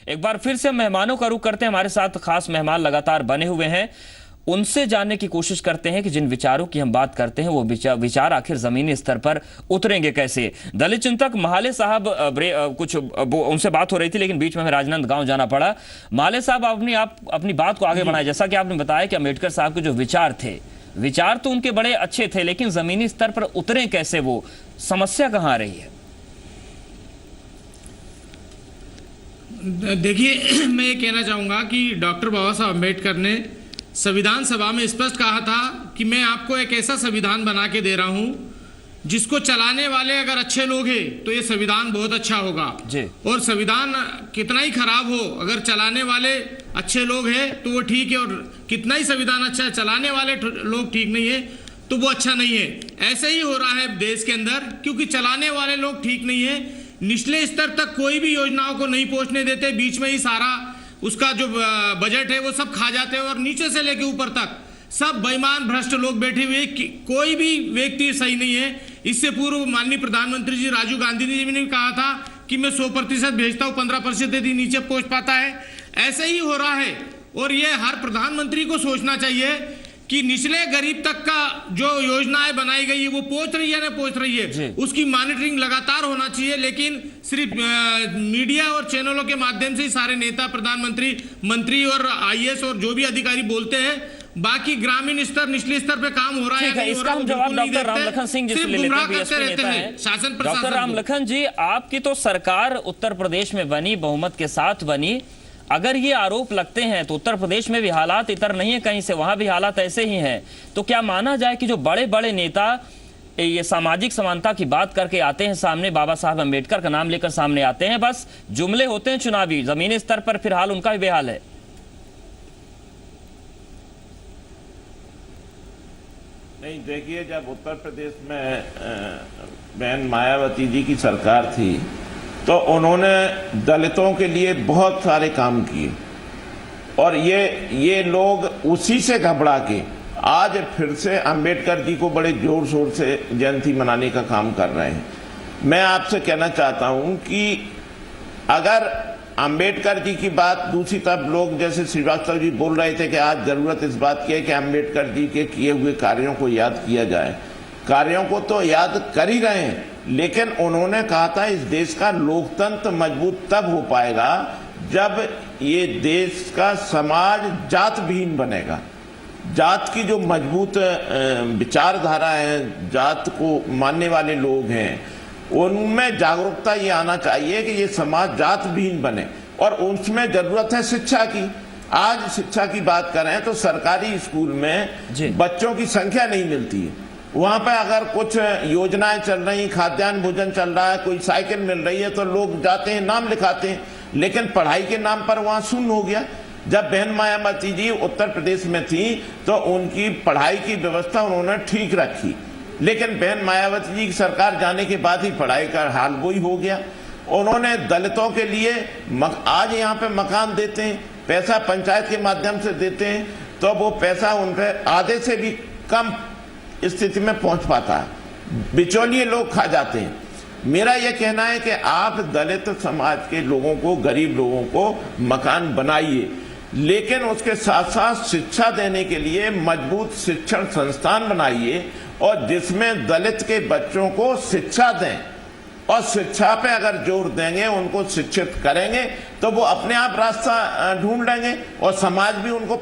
एक बार फिर से मेहमानों का रुख करते हैं। हमारे साथ खास मेहमान लगातार बने हुए हैं, उनसे जानने की कोशिश करते हैं कि जिन विचारों की हम बात करते हैं वो विचार आखिर जमीनी स्तर पर उतरेंगे कैसे। दलित चिंतक महाले साहब कुछ उनसे बात हो रही थी, लेकिन बीच में हमें राजनांदगांव जाना पड़ा। महाले साहब, आप अपनी बात को आगे बढ़ाएं। जैसा कि आपने बताया कि अम्बेडकर साहब के जो विचार तो उनके बड़े अच्छे थे, लेकिन जमीनी स्तर पर उतरे कैसे, वो समस्या कहां आ रही है? देखिए, मैं ये कहना चाहूँगा कि डॉक्टर बाबा साहब अम्बेडकर ने संविधान सभा में स्पष्ट कहा था कि मैं आपको एक ऐसा संविधान बना के दे रहा हूँ जिसको चलाने वाले अगर अच्छे लोग हैं तो ये संविधान बहुत अच्छा होगा जी। और संविधान कितना ही खराब हो, अगर चलाने वाले अच्छे लोग हैं तो वो ठीक है, और कितना ही संविधान अच्छा है, चलाने वाले लोग ठीक नहीं है तो वो अच्छा नहीं है। ऐसे ही हो रहा है देश के अंदर, क्योंकि चलाने वाले लोग ठीक नहीं है, निचले स्तर तक कोई भी योजनाओं को नहीं पहुंचने देते, बीच में ही सारा उसका जो बजट है वो सब खा जाते हैं, और नीचे से लेके ऊपर तक सब बेईमान भ्रष्ट लोग बैठे हुए, कोई भी व्यक्ति सही नहीं है। इससे पूर्व माननीय प्रधानमंत्री जी राजीव गांधी जी ने भी कहा था कि मैं 100% भेजता हूँ, 15% यदि नीचे पहुंच पाता है। ऐसे ही हो रहा है, और ये हर प्रधानमंत्री को सोचना चाहिए कि निचले गरीब तक का जो योजनाएं बनाई गई है वो पहुंच रही है ना पहुंच रही है, उसकी मॉनिटरिंग लगातार होना चाहिए। लेकिन सिर्फ मीडिया और चैनलों के माध्यम से ही सारे नेता, प्रधानमंत्री, मंत्री और आईएएस और जो भी अधिकारी बोलते हैं, बाकी ग्रामीण स्तर, निचले स्तर पे काम हो रहा है। इसका हम जवाब डॉक्टर रामलखन सिंह जी से ले लेते हैं, बीएसपी नेता हैं। शासन डॉक्टर रामलखन जी, आपकी तो सरकार उत्तर प्रदेश में बनी, बहुमत के साथ बनी। अगर ये आरोप लगते हैं तो उत्तर प्रदेश में भी हालात इतर नहीं है कहीं से, वहां भी हालात ऐसे ही हैं, तो क्या माना जाए कि जो बड़े बड़े नेता ये सामाजिक समानता की बात करके आते हैं सामने, बाबा साहब अम्बेडकर का नाम लेकर सामने आते हैं, बस जुमले होते हैं चुनावी, जमीनी स्तर पर फिलहाल उनका भी बेहाल है? नहीं, देखिए, जब उत्तर प्रदेश में बहन मायावती जी की सरकार थी तो उन्होंने दलितों के लिए बहुत सारे काम किए, और ये लोग उसी से घबरा के आज फिर से अंबेडकर जी को बड़े जोर शोर से जयंती मनाने का काम कर रहे हैं। मैं आपसे कहना चाहता हूं कि अगर अंबेडकर जी की बात, दूसरी तरफ लोग जैसे श्रीवास्तव जी बोल रहे थे कि आज जरूरत इस बात की है कि अंबेडकर जी के किए हुए कार्यों को याद किया जाए, कार्यों को तो याद कर ही रहे हैं, लेकिन उन्होंने कहा था इस देश का लोकतंत्र मजबूत तब हो पाएगा जब ये देश का समाज जात विहीन बनेगा। जात की जो मजबूत विचारधारा है, जात को मानने वाले लोग हैं, उनमें जागरूकता ये आना चाहिए कि ये समाज जात विहीन बने, और उसमें जरूरत है शिक्षा की। आज शिक्षा की बात करें तो सरकारी स्कूल में बच्चों की संख्या नहीं मिलती है, वहां पर अगर कुछ योजनाएं चल रही, खाद्यान्न भोजन चल रहा है, कोई साइकिल मिल रही है तो लोग जाते हैं, नाम लिखाते हैं, लेकिन पढ़ाई के नाम पर वहां शून्य हो गया। जब बहन मायावती जी उत्तर प्रदेश में थी तो उनकी पढ़ाई की व्यवस्था उन्होंने ठीक रखी, लेकिन बहन मायावती जी की सरकार जाने के बाद ही पढ़ाई का हाल वही हो गया। उन्होंने दलितों के लिए आज यहाँ पे मकान देते हैं, पैसा पंचायत के माध्यम से देते हैं, तो वो पैसा उन पर आधे से भी कम स्थिति में पहुंच पाता है, बिचौलिए लोग खा जाते हैं। मेरा यह कहना है कि आप दलित समाज के लोगों को, गरीब लोगों को मकान बनाइए, लेकिन उसके साथ साथ शिक्षा देने के लिए मजबूत शिक्षण संस्थान बनाइए, और जिसमें दलित के बच्चों को शिक्षा दें, और शिक्षा पे अगर जोर देंगे, उनको शिक्षित करेंगे तो वो अपने आप रास्ता ढूंढ लेंगे, और समाज भी उनको।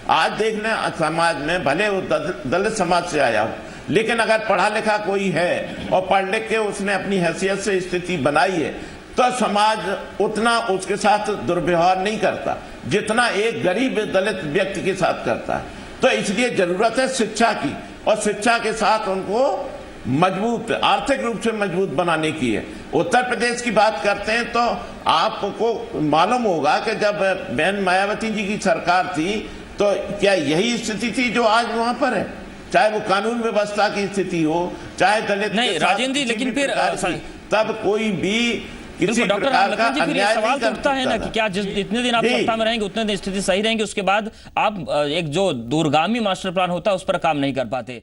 आज देख लें, समाज में भले वो दलित समाज से आया हो, लेकिन अगर पढ़ा लिखा कोई है और पढ़ लिख के उसने अपनी हैसियत से स्थिति बनाई है, तो समाज उतना उसके साथ दुर्व्यवहार नहीं करता जितना एक गरीब दलित व्यक्ति के साथ करता है। तो इसलिए जरूरत है शिक्षा की, और शिक्षा के साथ उनको मजबूत, आर्थिक रूप से मजबूत बनाने की है। उत्तर प्रदेश की बात करते हैं तो आपको मालूम होगा कि जब बहन मायावती जी की सरकार थी तो क्या यही स्थिति थी जो आज वहां पर है, चाहे वो कानून व्यवस्था की स्थिति हो, चाहे दलित नहीं राजेंद्र जी, लेकिन फिर तब कोई भी किसी डॉक्टर रामलखन जी, फिर ये सवाल तो उठता है ना कि क्या जितने दिन आप सत्ता में रहेंगे उतने दिन स्थिति सही रहेंगे, उसके बाद आप एक जो दूरगामी मास्टर प्लान होता है उस पर काम नहीं कर पाते।